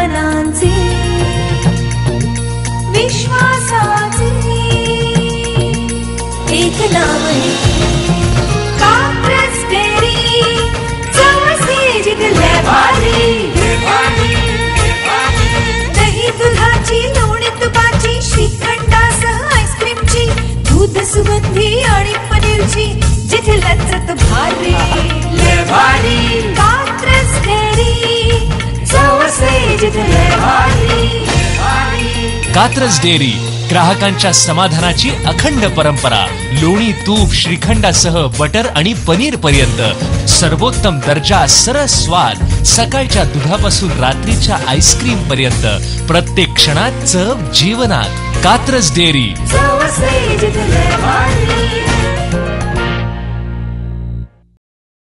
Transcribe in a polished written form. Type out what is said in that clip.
भावनांचे विश्वासाचे एक नाव कात्रज डेअरी, जवसे जिंकल्या भारी, दही दुधाची लोणी तुपाची, श्रीखंडासह आईस्क्रीमची, दूध सुगंधी आणि पनीरची, जिथे लज्जत भारी भारी, कात्रज डेअरी, जवसे जिंकल्या भारी। कात्रज डेअरी, ग्राहकांच्या समाधानाची अखंड परंपरा। लोणी तूप श्रीखंडासह बटर आणि पनीर पर्यंत सर्वोत्तम दर्जा, सरस स्वाद, सकाळच्या दुधापासून रात्रीच्या आईस्क्रीम पर्यंत प्रत्येक क्षणात चव जीवनात। कात्रज डेअरी, जवसे जिंकल्या भारी।